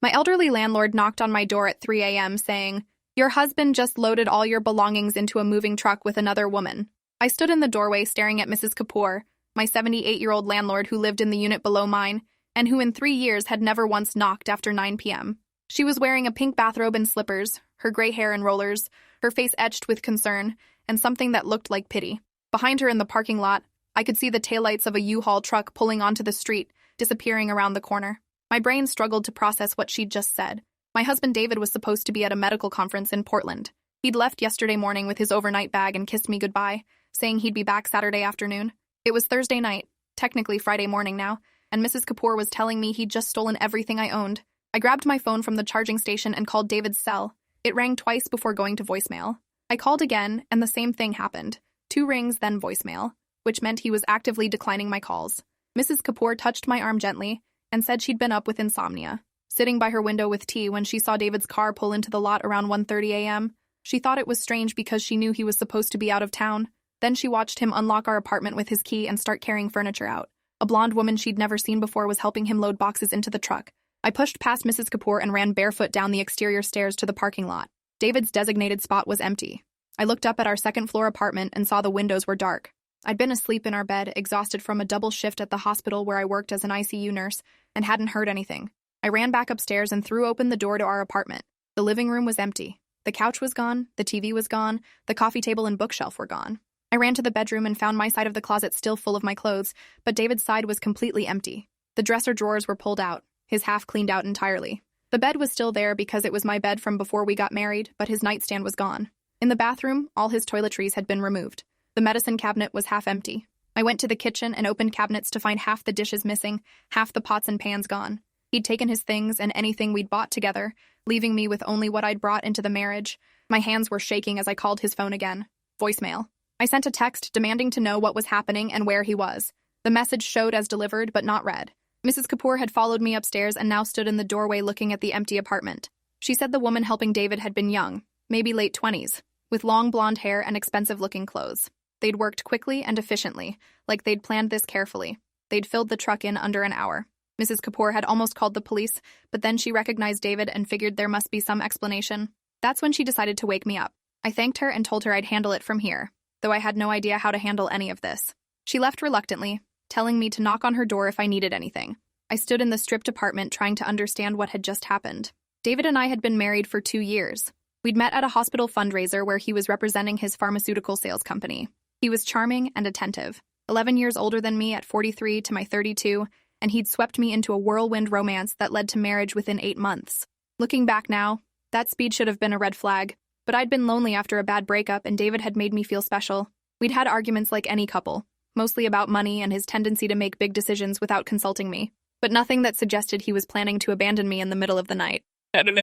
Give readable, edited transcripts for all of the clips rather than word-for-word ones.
My elderly landlord knocked on my door at 3 a.m. saying, "Your husband just loaded all your belongings into a moving truck with another woman." I stood in the doorway staring at Mrs. Kapoor, my 78-year-old landlord who lived in the unit below mine, and who in 3 years had never once knocked after 9 p.m. She was wearing a pink bathrobe and slippers, her gray hair in rollers, her face etched with concern, and something that looked like pity. Behind her in the parking lot, I could see the taillights of a U-Haul truck pulling onto the street, disappearing around the corner. My brain struggled to process what she'd just said. My husband David was supposed to be at a medical conference in Portland. He'd left yesterday morning with his overnight bag and kissed me goodbye, saying he'd be back Saturday afternoon. It was Thursday night, technically Friday morning now, and Mrs. Kapoor was telling me he'd just stolen everything I owned. I grabbed my phone from the charging station and called David's cell. It rang twice before going to voicemail. I called again, and the same thing happened. 2 rings, then voicemail, which meant he was actively declining my calls. Mrs. Kapoor touched my arm gently and said she'd been up with insomnia, sitting by her window with tea when she saw David's car pull into the lot around 1:30 a.m. She thought it was strange because she knew he was supposed to be out of town. Then she watched him unlock our apartment with his key and start carrying furniture out. A blonde woman she'd never seen before was helping him load boxes into the truck. I pushed past Mrs. Kapoor and ran barefoot down the exterior stairs to the parking lot. David's designated spot was empty. I looked up at our second-floor apartment and saw the windows were dark. I'd been asleep in our bed, exhausted from a double shift at the hospital where I worked as an ICU nurse, and hadn't heard anything. I ran back upstairs and threw open the door to our apartment. The living room was empty. The couch was gone, the TV was gone, the coffee table and bookshelf were gone. I ran to the bedroom and found my side of the closet still full of my clothes, but David's side was completely empty. The dresser drawers were pulled out, his half cleaned out entirely. The bed was still there because it was my bed from before we got married, but his nightstand was gone. In the bathroom, all his toiletries had been removed. The medicine cabinet was half empty. I went to the kitchen and opened cabinets to find half the dishes missing, half the pots and pans gone. He'd taken his things and anything we'd bought together, leaving me with only what I'd brought into the marriage. My hands were shaking as I called his phone again. Voicemail. I sent a text demanding to know what was happening and where he was. The message showed as delivered but not read. Mrs. Kapoor had followed me upstairs and now stood in the doorway looking at the empty apartment. She said the woman helping David had been young, maybe late 20s, with long blonde hair and expensive-looking clothes. They'd worked quickly and efficiently, like they'd planned this carefully. They'd filled the truck in under an hour. Mrs. Kapoor had almost called the police, but then she recognized David and figured there must be some explanation. That's when she decided to wake me up. I thanked her and told her I'd handle it from here, though I had no idea how to handle any of this. She left reluctantly, telling me to knock on her door if I needed anything. I stood in the stripped apartment trying to understand what had just happened. David and I had been married for 2 years. We'd met at a hospital fundraiser where he was representing his pharmaceutical sales company. He was charming and attentive, 11 years older than me at 43 to my 32, and he'd swept me into a whirlwind romance that led to marriage within 8 months. Looking back now, that speed should have been a red flag, but I'd been lonely after a bad breakup and David had made me feel special. We'd had arguments like any couple, mostly about money and his tendency to make big decisions without consulting me, but nothing that suggested he was planning to abandon me in the middle of the night.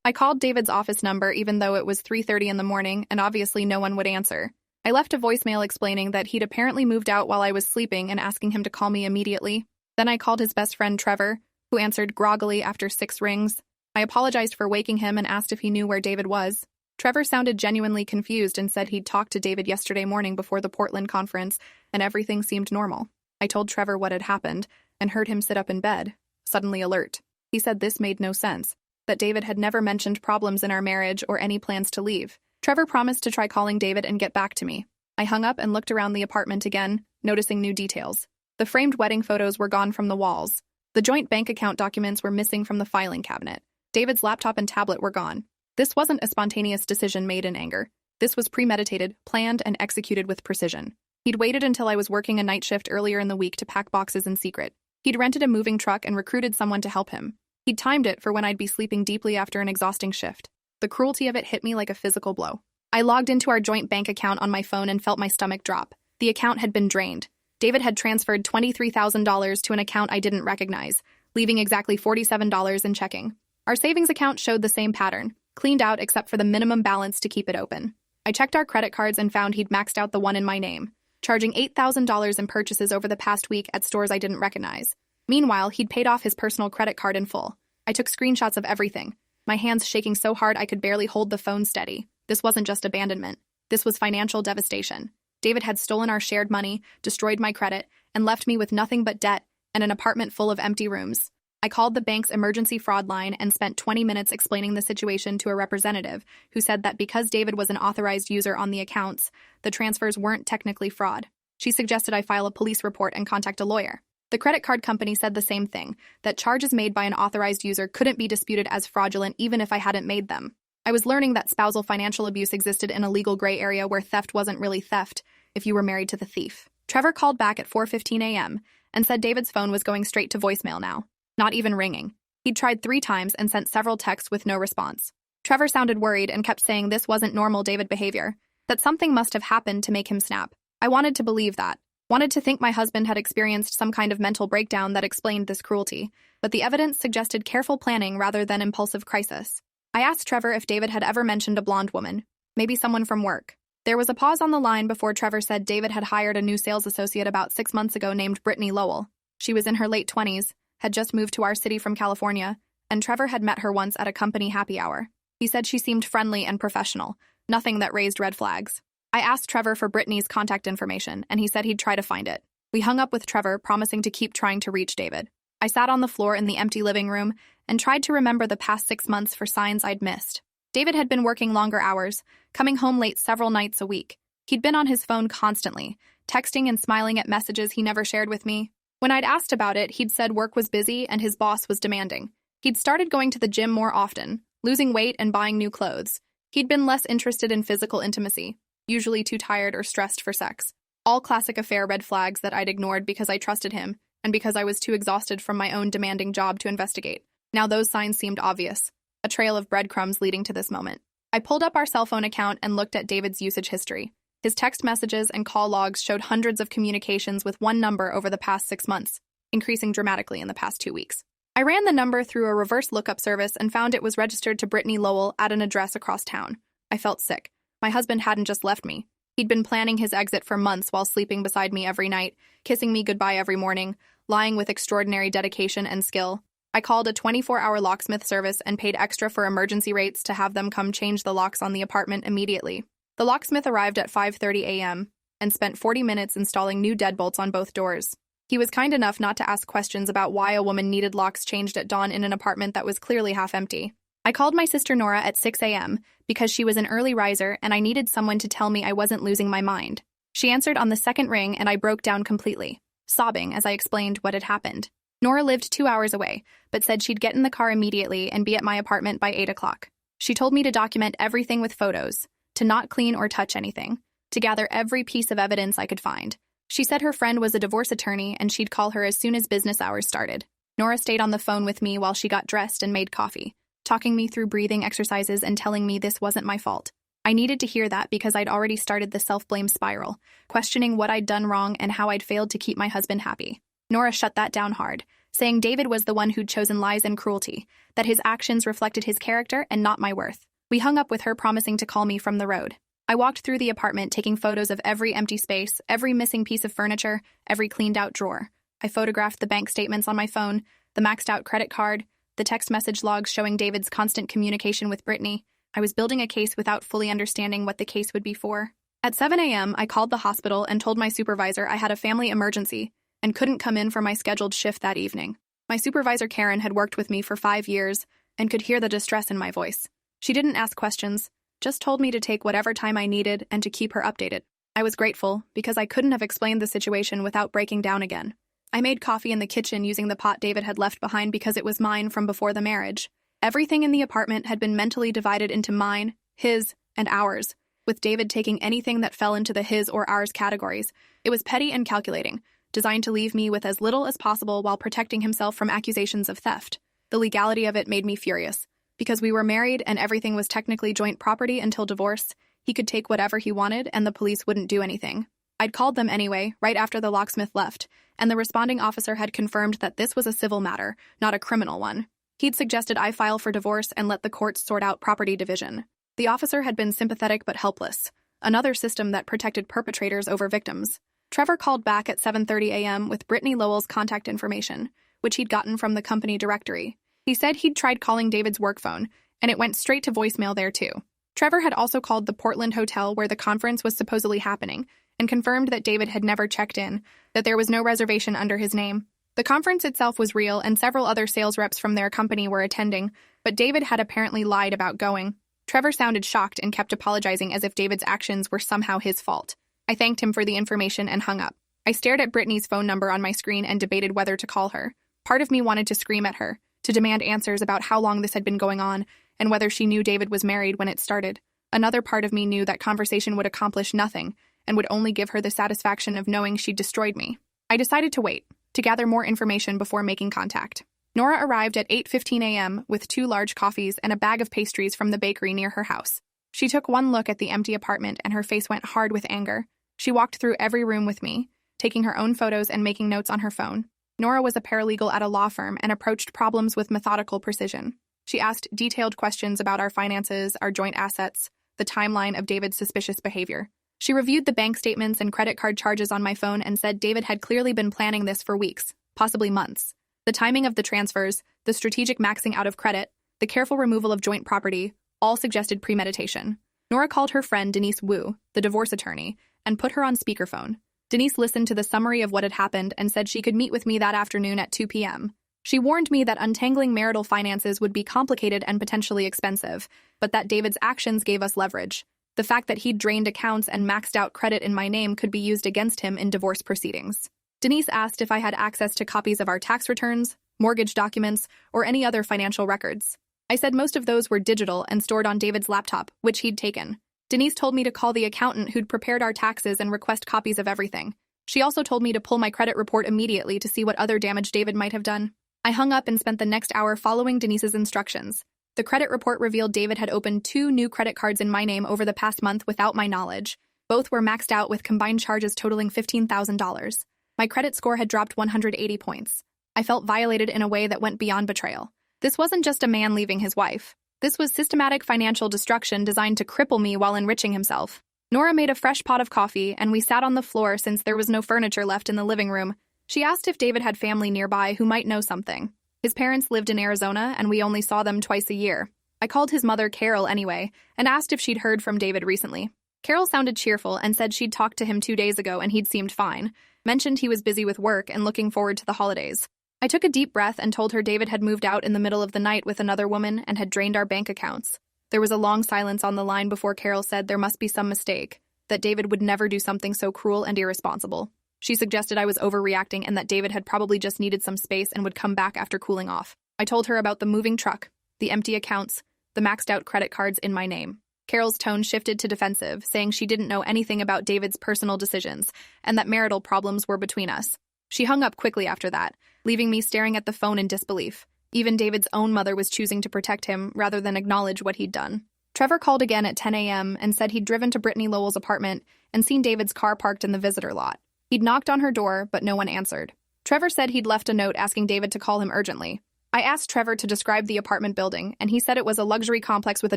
I called David's office number even though it was 3:30 in the morning and obviously no one would answer. I left a voicemail explaining that he'd apparently moved out while I was sleeping and asking him to call me immediately. Then I called his best friend Trevor, who answered groggily after 6 rings. I apologized for waking him and asked if he knew where David was. Trevor sounded genuinely confused and said he'd talked to David yesterday morning before the Portland conference and everything seemed normal. I told Trevor what had happened and heard him sit up in bed, suddenly alert. He said this made no sense, that David had never mentioned problems in our marriage or any plans to leave. Trevor promised to try calling David and get back to me. I hung up and looked around the apartment again, noticing new details. The framed wedding photos were gone from the walls. The joint bank account documents were missing from the filing cabinet. David's laptop and tablet were gone. This wasn't a spontaneous decision made in anger. This was premeditated, planned, and executed with precision. He'd waited until I was working a night shift earlier in the week to pack boxes in secret. He'd rented a moving truck and recruited someone to help him. He'd timed it for when I'd be sleeping deeply after an exhausting shift. The cruelty of it hit me like a physical blow. I logged into our joint bank account on my phone and felt my stomach drop. The account had been drained. David had transferred $23,000 to an account I didn't recognize, leaving exactly $47 in checking. Our savings account showed the same pattern, cleaned out except for the minimum balance to keep it open. I checked our credit cards and found he'd maxed out the one in my name, charging $8,000 in purchases over the past week at stores I didn't recognize. Meanwhile, he'd paid off his personal credit card in full. I took screenshots of everything, my hands shaking so hard I could barely hold the phone steady. This wasn't just abandonment. This was financial devastation. David had stolen our shared money, destroyed my credit, and left me with nothing but debt and an apartment full of empty rooms. I called the bank's emergency fraud line and spent 20 minutes explaining the situation to a representative who said that because David was an authorized user on the accounts, the transfers weren't technically fraud. She suggested I file a police report and contact a lawyer. The credit card company said the same thing, that charges made by an authorized user couldn't be disputed as fraudulent even if I hadn't made them. I was learning that spousal financial abuse existed in a legal gray area where theft wasn't really theft if you were married to the thief. Trevor called back at 4:15 a.m. and said David's phone was going straight to voicemail now, not even ringing. He'd tried 3 times and sent several texts with no response. Trevor sounded worried and kept saying this wasn't normal David behavior, that something must have happened to make him snap. I wanted to believe that. Wanted to think my husband had experienced some kind of mental breakdown that explained this cruelty, but the evidence suggested careful planning rather than impulsive crisis. I asked Trevor if David had ever mentioned a blonde woman, maybe someone from work. There was a pause on the line before Trevor said David had hired a new sales associate about 6 months ago named Brittany Lowell. She was in her late 20s, had just moved to our city from California, and Trevor had met her once at a company happy hour. He said she seemed friendly and professional, nothing that raised red flags. I asked Trevor for Brittany's contact information, and he said he'd try to find it. We hung up with Trevor, promising to keep trying to reach David. I sat on the floor in the empty living room and tried to remember the past 6 months for signs I'd missed. David had been working longer hours, coming home late several nights a week. He'd been on his phone constantly, texting and smiling at messages he never shared with me. When I'd asked about it, he'd said work was busy and his boss was demanding. He'd started going to the gym more often, losing weight and buying new clothes. He'd been less interested in physical intimacy, usually too tired or stressed for sex. All classic affair red flags that I'd ignored because I trusted him and because I was too exhausted from my own demanding job to investigate. Now those signs seemed obvious, a trail of breadcrumbs leading to this moment. I pulled up our cell phone account and looked at David's usage history. His text messages and call logs showed hundreds of communications with one number over the past 6 months, increasing dramatically in the past 2 weeks. I ran the number through a reverse lookup service and found it was registered to Brittany Lowell at an address across town. I felt sick. My husband hadn't just left me. He'd been planning his exit for months while sleeping beside me every night, kissing me goodbye every morning, lying with extraordinary dedication and skill. I called a 24-hour locksmith service and paid extra for emergency rates to have them come change the locks on the apartment immediately. The locksmith arrived at 5:30 a.m. and spent 40 minutes installing new deadbolts on both doors. He was kind enough not to ask questions about why a woman needed locks changed at dawn in an apartment that was clearly half empty. I called my sister Nora at 6 a.m. because she was an early riser and I needed someone to tell me I wasn't losing my mind. She answered on the second ring and I broke down completely, sobbing as I explained what had happened. Nora lived 2 hours away, but said she'd get in the car immediately and be at my apartment by 8 o'clock. She told me to document everything with photos, to not clean or touch anything, to gather every piece of evidence I could find. She said her friend was a divorce attorney and she'd call her as soon as business hours started. Nora stayed on the phone with me while she got dressed and made coffee, talking me through breathing exercises and telling me this wasn't my fault. I needed to hear that because I'd already started the self-blame spiral, questioning what I'd done wrong and how I'd failed to keep my husband happy. Nora shut that down hard, saying David was the one who'd chosen lies and cruelty, that his actions reflected his character and not my worth. We hung up with her promising to call me from the road. I walked through the apartment taking photos of every empty space, every missing piece of furniture, every cleaned-out drawer. I photographed the bank statements on my phone, the maxed-out credit card, the text message logs showing David's constant communication with Brittany. I was building a case without fully understanding what the case would be for. At 7 a.m., I called the hospital and told my supervisor I had a family emergency and couldn't come in for my scheduled shift that evening. My supervisor, Karen, had worked with me for 5 years and could hear the distress in my voice. She didn't ask questions, just told me to take whatever time I needed and to keep her updated. I was grateful because I couldn't have explained the situation without breaking down again. I made coffee in the kitchen using the pot David had left behind because it was mine from before the marriage. Everything in the apartment had been mentally divided into mine, his, and ours, with David taking anything that fell into the his or ours categories. It was petty and calculating, designed to leave me with as little as possible while protecting himself from accusations of theft. The legality of it made me furious. Because we were married and everything was technically joint property until divorce, he could take whatever he wanted and the police wouldn't do anything. I'd called them anyway, right after the locksmith left, and the responding officer had confirmed that this was a civil matter, not a criminal one. He'd suggested I file for divorce and let the courts sort out property division. The officer had been sympathetic but helpless, another system that protected perpetrators over victims. Trevor called back at 7:30 a.m. with Brittany Lowell's contact information, which he'd gotten from the company directory. He said he'd tried calling David's work phone, and it went straight to voicemail there too. Trevor had also called the Portland hotel where the conference was supposedly happening, and confirmed that David had never checked in, that there was no reservation under his name. The conference itself was real, and several other sales reps from their company were attending, but David had apparently lied about going. Trevor sounded shocked and kept apologizing as if David's actions were somehow his fault. I thanked him for the information and hung up. I stared at Brittany's phone number on my screen and debated whether to call her. Part of me wanted to scream at her, to demand answers about how long this had been going on, and whether she knew David was married when it started. Another part of me knew that conversation would accomplish nothing, and would only give her the satisfaction of knowing she'd destroyed me. I decided to wait, to gather more information before making contact. Nora arrived at 8:15 a.m. with 2 large coffees and a bag of pastries from the bakery near her house. She took one look at the empty apartment and her face went hard with anger. She walked through every room with me, taking her own photos and making notes on her phone. Nora was a paralegal at a law firm and approached problems with methodical precision. She asked detailed questions about our finances, our joint assets, the timeline of David's suspicious behavior. She reviewed the bank statements and credit card charges on my phone and said David had clearly been planning this for weeks, possibly months. The timing of the transfers, the strategic maxing out of credit, the careful removal of joint property, all suggested premeditation. Nora called her friend Denise Wu, the divorce attorney, and put her on speakerphone. Denise listened to the summary of what had happened and said she could meet with me that afternoon at 2 p.m. She warned me that untangling marital finances would be complicated and potentially expensive, but that David's actions gave us leverage. The fact that he'd drained accounts and maxed out credit in my name could be used against him in divorce proceedings. Denise asked if I had access to copies of our tax returns, mortgage documents, or any other financial records. I said most of those were digital and stored on David's laptop, which he'd taken. Denise told me to call the accountant who'd prepared our taxes and request copies of everything. She also told me to pull my credit report immediately to see what other damage David might have done. I hung up and spent the next hour following Denise's instructions. The credit report revealed David had opened 2 new credit cards in my name over the past month without my knowledge. Both were maxed out with combined charges totaling $15,000. My credit score had dropped 180 points. I felt violated in a way that went beyond betrayal. This wasn't just a man leaving his wife. This was systematic financial destruction designed to cripple me while enriching himself. Nora made a fresh pot of coffee, and we sat on the floor since there was no furniture left in the living room. She asked if David had family nearby who might know something. His parents lived in Arizona, and we only saw them twice a year. I called his mother, Carol, anyway, and asked if she'd heard from David recently. Carol sounded cheerful and said she'd talked to him 2 days ago and he'd seemed fine, mentioned he was busy with work and looking forward to the holidays. I took a deep breath and told her David had moved out in the middle of the night with another woman and had drained our bank accounts. There was a long silence on the line before Carol said there must be some mistake, that David would never do something so cruel and irresponsible. She suggested I was overreacting and that David had probably just needed some space and would come back after cooling off. I told her about the moving truck, the empty accounts, the maxed out credit cards in my name. Carol's tone shifted to defensive, saying she didn't know anything about David's personal decisions and that marital problems were between us. She hung up quickly after that, leaving me staring at the phone in disbelief. Even David's own mother was choosing to protect him rather than acknowledge what he'd done. Trevor called again at 10 a.m. and said he'd driven to Brittany Lowell's apartment and seen David's car parked in the visitor lot. He'd knocked on her door, but no one answered. Trevor said he'd left a note asking David to call him urgently. I asked Trevor to describe the apartment building, and he said it was a luxury complex with a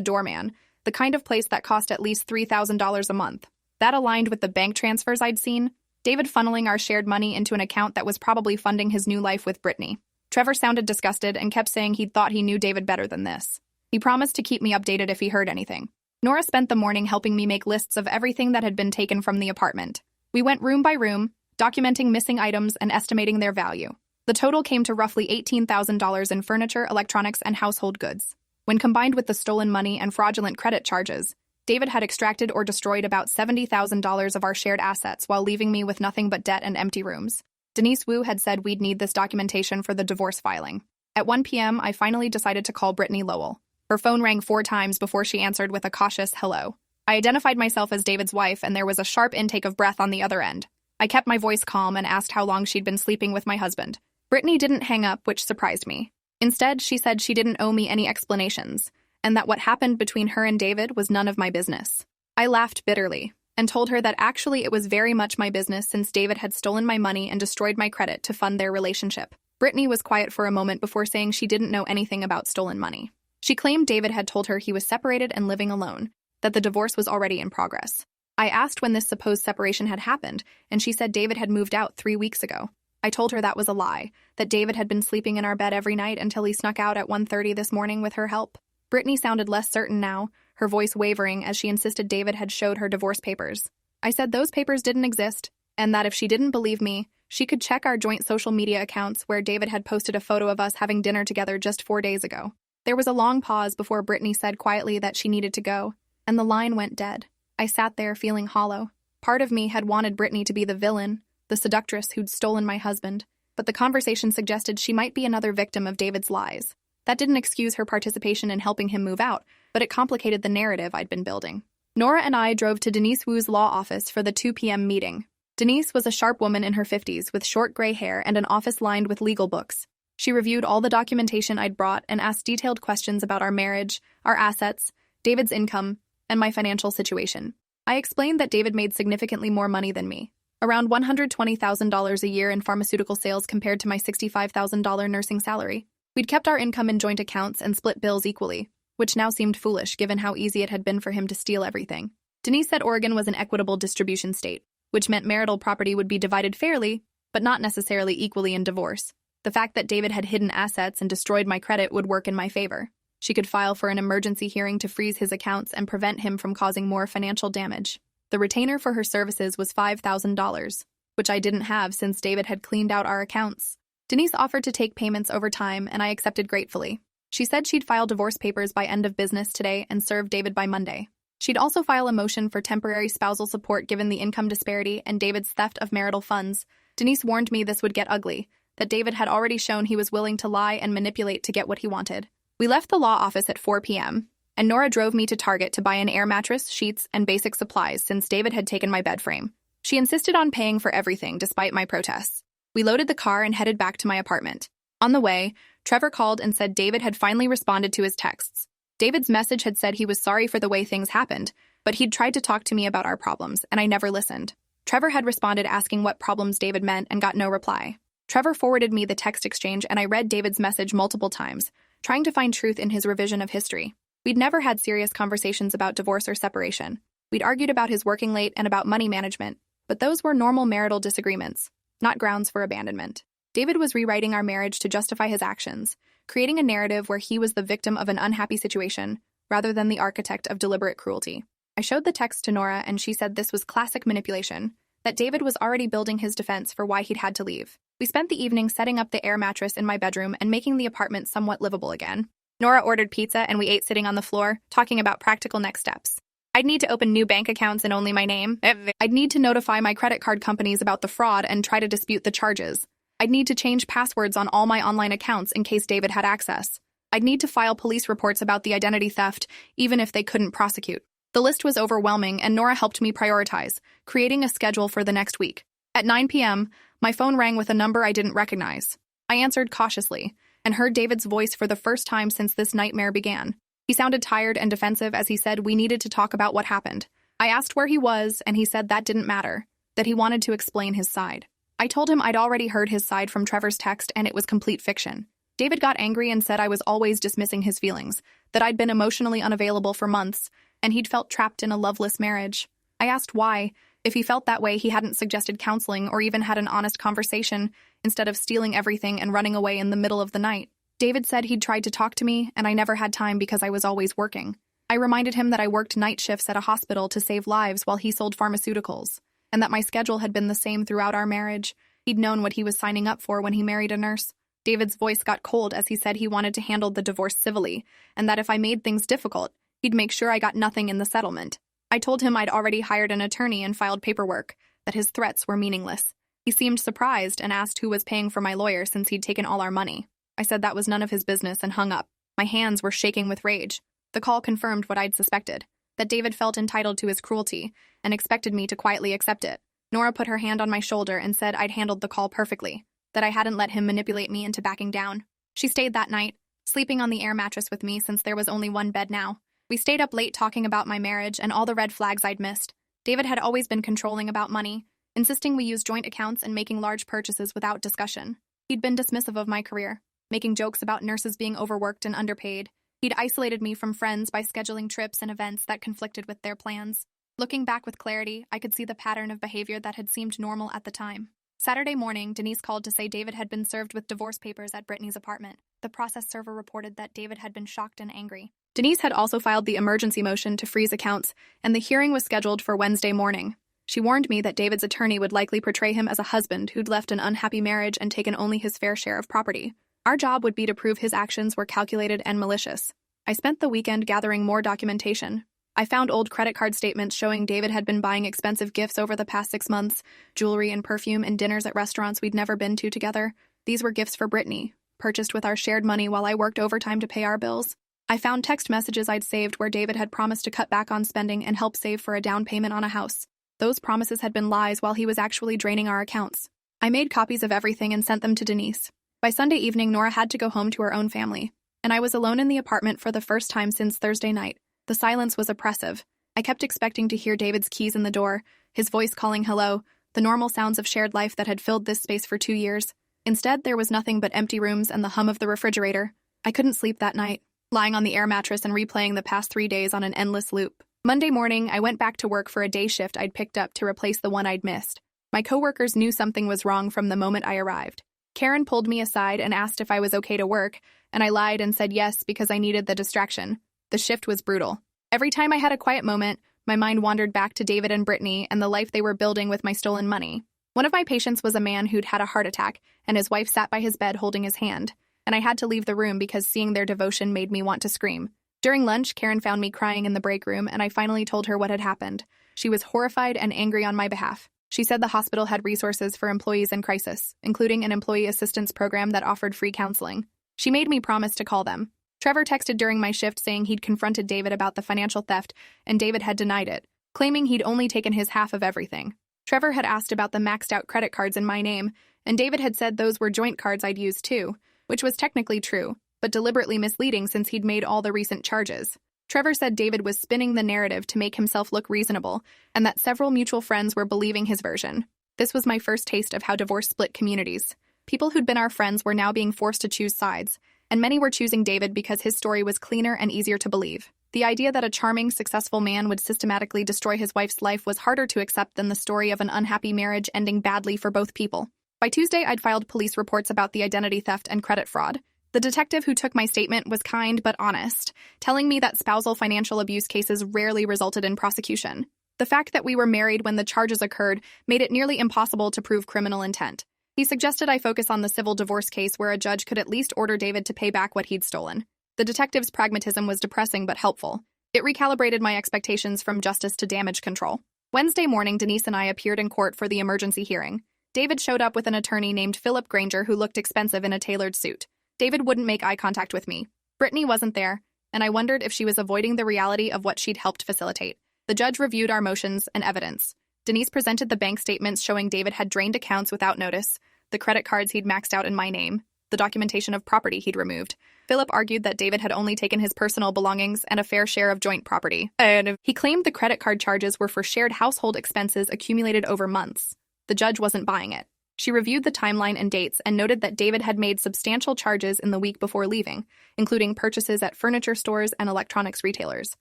doorman, the kind of place that cost at least $3,000 a month. That aligned with the bank transfers I'd seen, David funneling our shared money into an account that was probably funding his new life with Brittany. Trevor sounded disgusted and kept saying he'd thought he knew David better than this. He promised to keep me updated if he heard anything. Nora spent the morning helping me make lists of everything that had been taken from the apartment. We went room by room, documenting missing items and estimating their value. The total came to roughly $18,000 in furniture, electronics, and household goods. When combined with the stolen money and fraudulent credit charges, David had extracted or destroyed about $70,000 of our shared assets while leaving me with nothing but debt and empty rooms. Denise Wu had said we'd need this documentation for the divorce filing. At 1 p.m., I finally decided to call Brittany Lowell. Her phone rang 4 times before she answered with a cautious hello. I identified myself as David's wife, and there was a sharp intake of breath on the other end. I kept my voice calm and asked how long she'd been sleeping with my husband. Brittany didn't hang up, which surprised me. Instead, she said she didn't owe me any explanations, and that what happened between her and David was none of my business. I laughed bitterly and told her that actually it was very much my business since David had stolen my money and destroyed my credit to fund their relationship. Brittany was quiet for a moment before saying she didn't know anything about stolen money. She claimed David had told her he was separated and living alone, that the divorce was already in progress. I asked when this supposed separation had happened, and she said David had moved out 3 weeks ago. I told her that was a lie, that David had been sleeping in our bed every night until he snuck out at 1:30 this morning with her help. Brittany sounded less certain now, her voice wavering as she insisted David had showed her divorce papers. I said those papers didn't exist, and that if she didn't believe me, She could check our joint social media accounts where David had posted a photo of us having dinner together just 4 days ago. There was a long pause before Brittany said quietly that she needed to go, and the line went dead. I sat there feeling hollow. Part of me had wanted Brittany to be the villain, the seductress who'd stolen my husband, but the conversation suggested she might be another victim of David's lies. That didn't excuse her participation in helping him move out, but it complicated the narrative I'd been building. Nora and I drove to Denise Wu's law office for the 2 p.m. meeting. Denise was a sharp woman in her 50s with short gray hair and an office lined with legal books. She reviewed all the documentation I'd brought and asked detailed questions about our marriage, our assets, David's income, and my financial situation. I explained that David made significantly more money than me, around $120,000 a year in pharmaceutical sales compared to my $65,000 nursing salary. We'd kept our income in joint accounts and split bills equally, which now seemed foolish given how easy it had been for him to steal everything. Denise said Oregon was an equitable distribution state, which meant marital property would be divided fairly, but not necessarily equally in divorce. The fact that David had hidden assets and destroyed my credit would work in my favor. She could file for an emergency hearing to freeze his accounts and prevent him from causing more financial damage. The retainer for her services was $5,000, which I didn't have since David had cleaned out our accounts. Denise offered to take payments over time, and I accepted gratefully. She said she'd file divorce papers by end of business today and serve David by Monday. She'd also file a motion for temporary spousal support given the income disparity and David's theft of marital funds. Denise warned me this would get ugly, that David had already shown he was willing to lie and manipulate to get what he wanted. We left the law office at 4 p.m., and Nora drove me to Target to buy an air mattress, sheets, and basic supplies since David had taken my bed frame. She insisted on paying for everything despite my protests. We loaded the car and headed back to my apartment. On the way, Trevor called and said David had finally responded to his texts. David's message had said he was sorry for the way things happened, but he'd tried to talk to me about our problems, and I never listened. Trevor had responded asking what problems David meant and got no reply. Trevor forwarded me the text exchange, and I read David's message multiple times, trying to find truth in his revision of history. We'd never had serious conversations about divorce or separation. We'd argued about his working late and about money management, but those were normal marital disagreements, not grounds for abandonment. David was rewriting our marriage to justify his actions, creating a narrative where he was the victim of an unhappy situation, rather than the architect of deliberate cruelty. I showed the text to Nora, and she said this was classic manipulation, that David was already building his defense for why he'd had to leave. We spent the evening setting up the air mattress in my bedroom and making the apartment somewhat livable again. Nora ordered pizza, and we ate sitting on the floor, talking about practical next steps. I'd need to open new bank accounts in only my name. I'd need to notify my credit card companies about the fraud and try to dispute the charges. I'd need to change passwords on all my online accounts in case David had access. I'd need to file police reports about the identity theft, even if they couldn't prosecute. The list was overwhelming, and Nora helped me prioritize, creating a schedule for the next week. At 9 p.m., my phone rang with a number I didn't recognize. I answered cautiously, and heard David's voice for the first time since this nightmare began. He sounded tired and defensive as he said we needed to talk about what happened. I asked where he was, and he said that didn't matter, that he wanted to explain his side. I told him I'd already heard his side from Trevor's text and it was complete fiction. David got angry and said I was always dismissing his feelings, that I'd been emotionally unavailable for months, and he'd felt trapped in a loveless marriage. I asked why. If he felt that way, he hadn't suggested counseling or even had an honest conversation, instead of stealing everything and running away in the middle of the night. David said he'd tried to talk to me, and I never had time because I was always working. I reminded him that I worked night shifts at a hospital to save lives while he sold pharmaceuticals, and that my schedule had been the same throughout our marriage. He'd known what he was signing up for when he married a nurse. David's voice got cold as he said he wanted to handle the divorce civilly, and that if I made things difficult, he'd make sure I got nothing in the settlement. I told him I'd already hired an attorney and filed paperwork, that his threats were meaningless. He seemed surprised and asked who was paying for my lawyer since he'd taken all our money. I said that was none of his business and hung up. My hands were shaking with rage. The call confirmed what I'd suspected, that David felt entitled to his cruelty and expected me to quietly accept it. Nora put her hand on my shoulder and said I'd handled the call perfectly, that I hadn't let him manipulate me into backing down. She stayed that night, sleeping on the air mattress with me since there was only one bed now. We stayed up late talking about my marriage and all the red flags I'd missed. David had always been controlling about money, insisting we use joint accounts and making large purchases without discussion. He'd been dismissive of my career, making jokes about nurses being overworked and underpaid. He'd isolated me from friends by scheduling trips and events that conflicted with their plans. Looking back with clarity, I could see the pattern of behavior that had seemed normal at the time. Saturday morning, Denise called to say David had been served with divorce papers at Brittany's apartment. The process server reported that David had been shocked and angry. Denise had also filed the emergency motion to freeze accounts, and the hearing was scheduled for Wednesday morning. She warned me that David's attorney would likely portray him as a husband who'd left an unhappy marriage and taken only his fair share of property. Our job would be to prove his actions were calculated and malicious. I spent the weekend gathering more documentation. I found old credit card statements showing David had been buying expensive gifts over the past 6 months, jewelry and perfume and dinners at restaurants we'd never been to together. These were gifts for Brittany, purchased with our shared money while I worked overtime to pay our bills. I found text messages I'd saved where David had promised to cut back on spending and help save for a down payment on a house. Those promises had been lies while he was actually draining our accounts. I made copies of everything and sent them to Denise. By Sunday evening, Nora had to go home to her own family, and I was alone in the apartment for the first time since Thursday night. The silence was oppressive. I kept expecting to hear David's keys in the door, his voice calling hello, the normal sounds of shared life that had filled this space for 2 years. Instead, there was nothing but empty rooms and the hum of the refrigerator. I couldn't sleep that night, lying on the air mattress and replaying the past 3 days on an endless loop. Monday morning, I went back to work for a day shift I'd picked up to replace the one I'd missed. My coworkers knew something was wrong from the moment I arrived. Karen pulled me aside and asked if I was okay to work, and I lied and said yes because I needed the distraction. The shift was brutal. Every time I had a quiet moment, my mind wandered back to David and Brittany and the life they were building with my stolen money. One of my patients was a man who'd had a heart attack, and his wife sat by his bed holding his hand, and I had to leave the room because seeing their devotion made me want to scream. During lunch, Karen found me crying in the break room, and I finally told her what had happened. She was horrified and angry on my behalf. She said the hospital had resources for employees in crisis, including an employee assistance program that offered free counseling. She made me promise to call them. Trevor texted during my shift saying he'd confronted David about the financial theft, and David had denied it, claiming he'd only taken his half of everything. Trevor had asked about the maxed-out credit cards in my name, and David had said those were joint cards I'd used too, which was technically true, but deliberately misleading since he'd made all the recent charges. Trevor said David was spinning the narrative to make himself look reasonable, and that several mutual friends were believing his version. This was my first taste of how divorce split communities. People who'd been our friends were now being forced to choose sides, and many were choosing David because his story was cleaner and easier to believe. The idea that a charming, successful man would systematically destroy his wife's life was harder to accept than the story of an unhappy marriage ending badly for both people. By Tuesday, I'd filed police reports about the identity theft and credit fraud. The detective who took my statement was kind but honest, telling me that spousal financial abuse cases rarely resulted in prosecution. The fact that we were married when the charges occurred made it nearly impossible to prove criminal intent. He suggested I focus on the civil divorce case where a judge could at least order David to pay back what he'd stolen. The detective's pragmatism was depressing but helpful. It recalibrated my expectations from justice to damage control. Wednesday morning, Denise and I appeared in court for the emergency hearing. David showed up with an attorney named Philip Granger who looked expensive in a tailored suit. David wouldn't make eye contact with me. Brittany wasn't there, and I wondered if she was avoiding the reality of what she'd helped facilitate. The judge reviewed our motions and evidence. Denise presented the bank statements showing David had drained accounts without notice, the credit cards he'd maxed out in my name, the documentation of property he'd removed. Philip argued that David had only taken his personal belongings and a fair share of joint property. And he claimed the credit card charges were for shared household expenses accumulated over months. The judge wasn't buying it. She reviewed the timeline and dates and noted that David had made substantial charges in the week before leaving, including purchases at furniture stores and electronics retailers.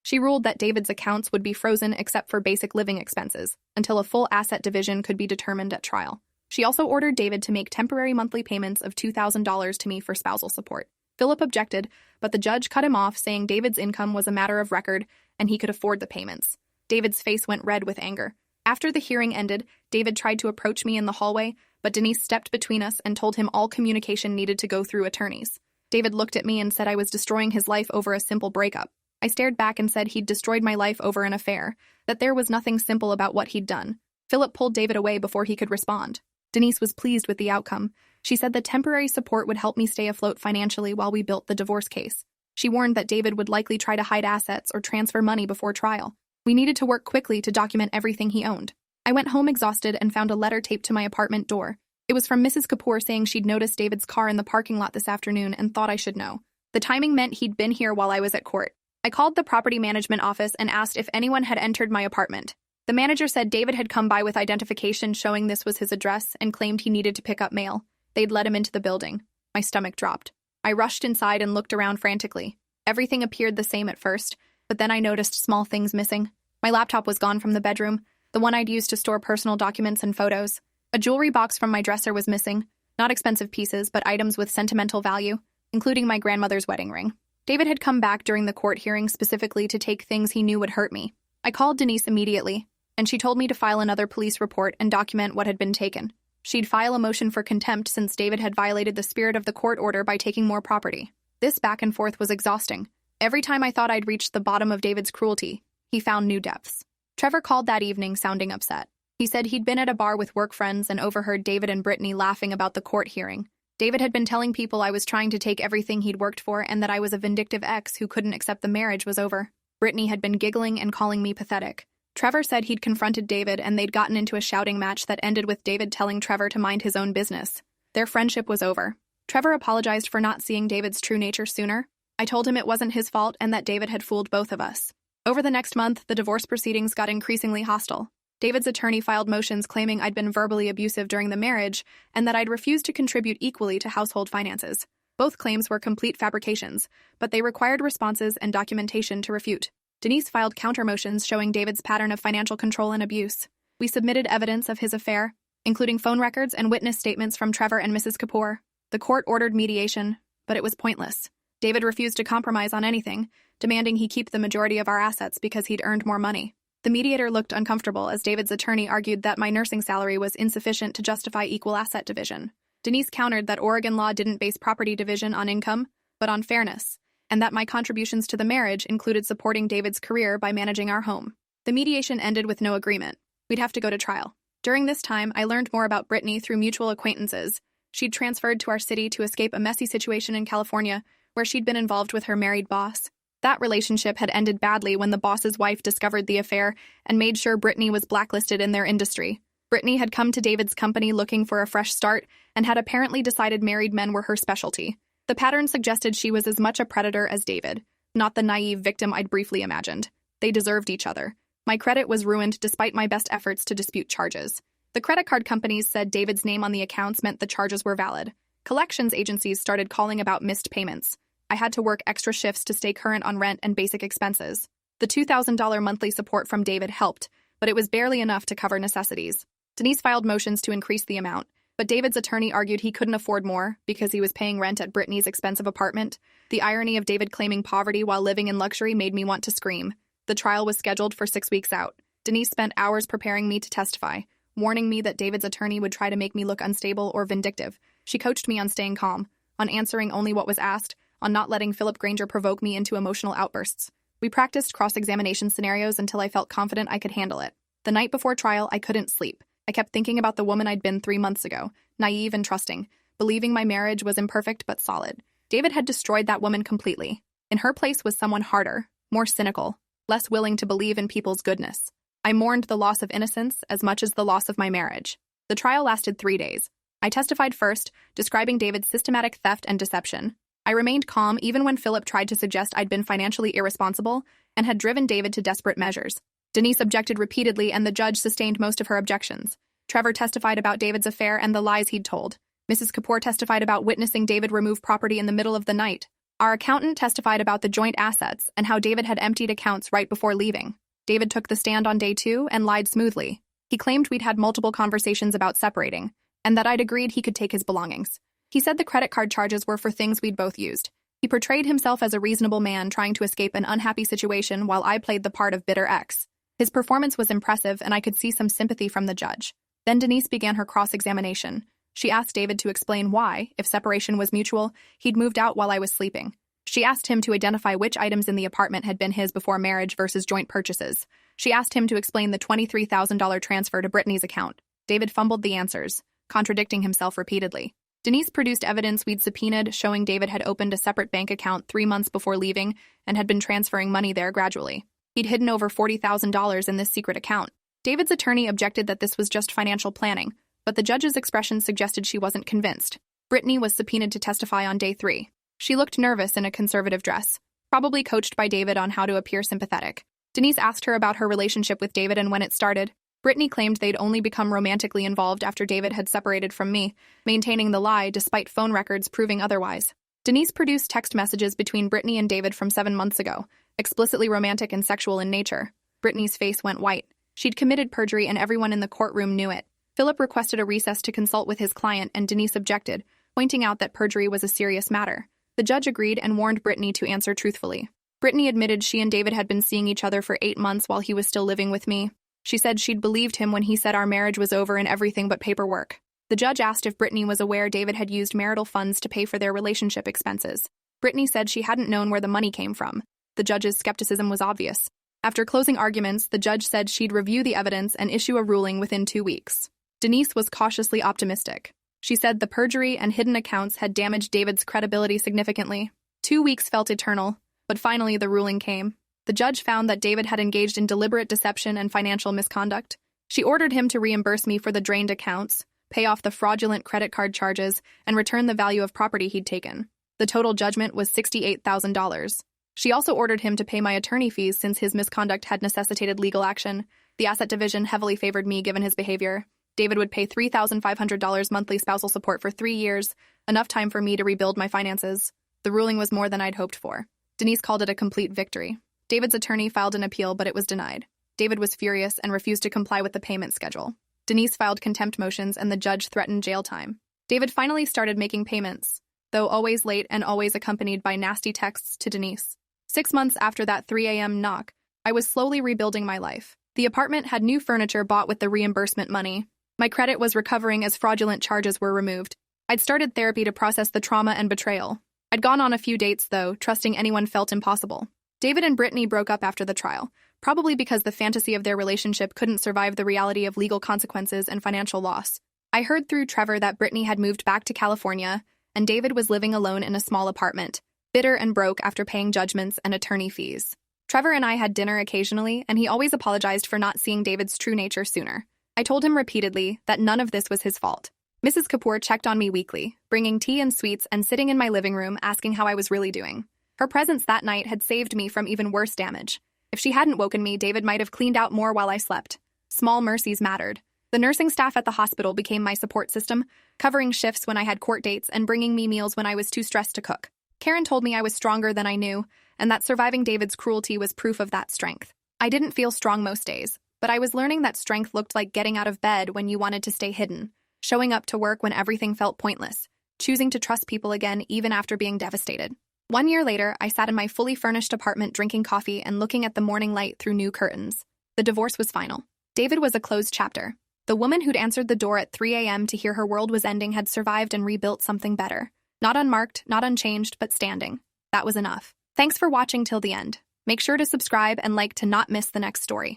She ruled that David's accounts would be frozen except for basic living expenses, until a full asset division could be determined at trial. She also ordered David to make temporary monthly payments of $2,000 to me for spousal support. Philip objected, but the judge cut him off, saying David's income was a matter of record and he could afford the payments. David's face went red with anger. After the hearing ended, David tried to approach me in the hallway, but Denise stepped between us and told him all communication needed to go through attorneys. David looked at me and said I was destroying his life over a simple breakup. I stared back and said he'd destroyed my life over an affair, that there was nothing simple about what he'd done. Philip pulled David away before he could respond. Denise was pleased with the outcome. She said the temporary support would help me stay afloat financially while we built the divorce case. She warned that David would likely try to hide assets or transfer money before trial. We needed to work quickly to document everything he owned. I went home exhausted and found a letter taped to my apartment door. It was from Mrs. Kapoor saying she'd noticed David's car in the parking lot this afternoon and thought I should know. The timing meant he'd been here while I was at court. I called the property management office and asked if anyone had entered my apartment. The manager said David had come by with identification showing this was his address and claimed he needed to pick up mail. They'd let him into the building. My stomach dropped. I rushed inside and looked around frantically. Everything appeared the same at first, but then I noticed small things missing. My laptop was gone from the bedroom, the one I'd used to store personal documents and photos. A jewelry box from my dresser was missing, not expensive pieces, but items with sentimental value, including my grandmother's wedding ring. David had come back during the court hearing specifically to take things he knew would hurt me. I called Denise immediately, and she told me to file another police report and document what had been taken. She'd file a motion for contempt since David had violated the spirit of the court order by taking more property. This back and forth was exhausting. Every time I thought I'd reached the bottom of David's cruelty, he found new depths. Trevor called that evening sounding upset. He said he'd been at a bar with work friends and overheard David and Brittany laughing about the court hearing. David had been telling people I was trying to take everything he'd worked for and that I was a vindictive ex who couldn't accept the marriage was over. Brittany had been giggling and calling me pathetic. Trevor said he'd confronted David and they'd gotten into a shouting match that ended with David telling Trevor to mind his own business. Their friendship was over. Trevor apologized for not seeing David's true nature sooner. I told him it wasn't his fault and that David had fooled both of us. Over the next month, the divorce proceedings got increasingly hostile. David's attorney filed motions claiming I'd been verbally abusive during the marriage and that I'd refused to contribute equally to household finances. Both claims were complete fabrications, but they required responses and documentation to refute. Denise filed counter-motions showing David's pattern of financial control and abuse. We submitted evidence of his affair, including phone records and witness statements from Trevor and Mrs. Kapoor. The court ordered mediation, but it was pointless. David refused to compromise on anything, demanding he keep the majority of our assets because he'd earned more money. The mediator looked uncomfortable as David's attorney argued that my nursing salary was insufficient to justify equal asset division. Denise countered that Oregon law didn't base property division on income, but on fairness, and that my contributions to the marriage included supporting David's career by managing our home. The mediation ended with no agreement. We'd have to go to trial. During this time, I learned more about Brittany through mutual acquaintances. She'd transferred to our city to escape a messy situation in California, where she'd been involved with her married boss. That relationship had ended badly when the boss's wife discovered the affair and made sure Brittany was blacklisted in their industry. Brittany had come to David's company looking for a fresh start and had apparently decided married men were her specialty. The pattern suggested she was as much a predator as David, not the naive victim I'd briefly imagined. They deserved each other. My credit was ruined despite my best efforts to dispute charges. The credit card companies said David's name on the accounts meant the charges were valid. Collections agencies started calling about missed payments. I had to work extra shifts to stay current on rent and basic expenses. The $2,000 monthly support from David helped, but it was barely enough to cover necessities. Denise filed motions to increase the amount, but David's attorney argued he couldn't afford more because he was paying rent at Brittany's expensive apartment. The irony of David claiming poverty while living in luxury made me want to scream. The trial was scheduled for 6 weeks out. Denise spent hours preparing me to testify, warning me that David's attorney would try to make me look unstable or vindictive. She coached me on staying calm, on answering only what was asked, on not letting Philip Granger provoke me into emotional outbursts. We practiced cross-examination scenarios until I felt confident I could handle it. The night before trial, I couldn't sleep. I kept thinking about the woman I'd been 3 months ago, naive and trusting, believing my marriage was imperfect but solid. David had destroyed that woman completely. In her place was someone harder, more cynical, less willing to believe in people's goodness. I mourned the loss of innocence as much as the loss of my marriage. The trial lasted 3 days. I testified first, describing David's systematic theft and deception. I remained calm even when Philip tried to suggest I'd been financially irresponsible and had driven David to desperate measures. Denise objected repeatedly and the judge sustained most of her objections. Trevor testified about David's affair and the lies he'd told. Mrs. Kapoor testified about witnessing David remove property in the middle of the night. Our accountant testified about the joint assets and how David had emptied accounts right before leaving. David took the stand on day 2 and lied smoothly. He claimed we'd had multiple conversations about separating, and that I'd agreed he could take his belongings. He said the credit card charges were for things we'd both used. He portrayed himself as a reasonable man trying to escape an unhappy situation while I played the part of bitter ex. His performance was impressive and I could see some sympathy from the judge. Then Denise began her cross-examination. She asked David to explain why, if separation was mutual, he'd moved out while I was sleeping. She asked him to identify which items in the apartment had been his before marriage versus joint purchases. She asked him to explain the $23,000 transfer to Brittany's account. David fumbled the answers, contradicting himself repeatedly. Denise produced evidence we'd subpoenaed showing David had opened a separate bank account 3 months before leaving and had been transferring money there gradually. He'd hidden over $40,000 in this secret account. David's attorney objected that this was just financial planning, but the judge's expression suggested she wasn't convinced. Brittany was subpoenaed to testify on day 3. She looked nervous in a conservative dress, probably coached by David on how to appear sympathetic. Denise asked her about her relationship with David and when it started. Brittany claimed they'd only become romantically involved after David had separated from me, maintaining the lie despite phone records proving otherwise. Denise produced text messages between Brittany and David from 7 months ago, explicitly romantic and sexual in nature. Brittany's face went white. She'd committed perjury and everyone in the courtroom knew it. Philip requested a recess to consult with his client and Denise objected, pointing out that perjury was a serious matter. The judge agreed and warned Brittany to answer truthfully. Brittany admitted she and David had been seeing each other for 8 months while he was still living with me. She said she'd believed him when he said our marriage was over and everything but paperwork. The judge asked if Brittany was aware David had used marital funds to pay for their relationship expenses. Brittany said she hadn't known where the money came from. The judge's skepticism was obvious. After closing arguments, the judge said she'd review the evidence and issue a ruling within 2 weeks. Denise was cautiously optimistic. She said the perjury and hidden accounts had damaged David's credibility significantly. 2 weeks felt eternal, but finally the ruling came. The judge found that David had engaged in deliberate deception and financial misconduct. She ordered him to reimburse me for the drained accounts, pay off the fraudulent credit card charges, and return the value of property he'd taken. The total judgment was $68,000. She also ordered him to pay my attorney fees since his misconduct had necessitated legal action. The asset division heavily favored me given his behavior. David would pay $3,500 monthly spousal support for 3 years, enough time for me to rebuild my finances. The ruling was more than I'd hoped for. Denise called it a complete victory. David's attorney filed an appeal, but it was denied. David was furious and refused to comply with the payment schedule. Denise filed contempt motions and the judge threatened jail time. David finally started making payments, though always late and always accompanied by nasty texts to Denise. 6 months after that 3 a.m. knock, I was slowly rebuilding my life. The apartment had new furniture bought with the reimbursement money. My credit was recovering as fraudulent charges were removed. I'd started therapy to process the trauma and betrayal. I'd gone on a few dates, though, trusting anyone felt impossible. David and Brittany broke up after the trial, probably because the fantasy of their relationship couldn't survive the reality of legal consequences and financial loss. I heard through Trevor that Brittany had moved back to California, and David was living alone in a small apartment, bitter and broke after paying judgments and attorney fees. Trevor and I had dinner occasionally, and he always apologized for not seeing David's true nature sooner. I told him repeatedly that none of this was his fault. Mrs. Kapoor checked on me weekly, bringing tea and sweets and sitting in my living room asking how I was really doing. Her presence that night had saved me from even worse damage. If she hadn't woken me, David might have cleaned out more while I slept. Small mercies mattered. The nursing staff at the hospital became my support system, covering shifts when I had court dates and bringing me meals when I was too stressed to cook. Karen told me I was stronger than I knew, and that surviving David's cruelty was proof of that strength. I didn't feel strong most days, but I was learning that strength looked like getting out of bed when you wanted to stay hidden, showing up to work when everything felt pointless, choosing to trust people again even after being devastated. 1 year later, I sat in my fully furnished apartment drinking coffee and looking at the morning light through new curtains. The divorce was final. David was a closed chapter. The woman who'd answered the door at 3 a.m. to hear her world was ending had survived and rebuilt something better. Not unmarked, not unchanged, but standing. That was enough. Thanks for watching till the end. Make sure to subscribe and like to not miss the next story.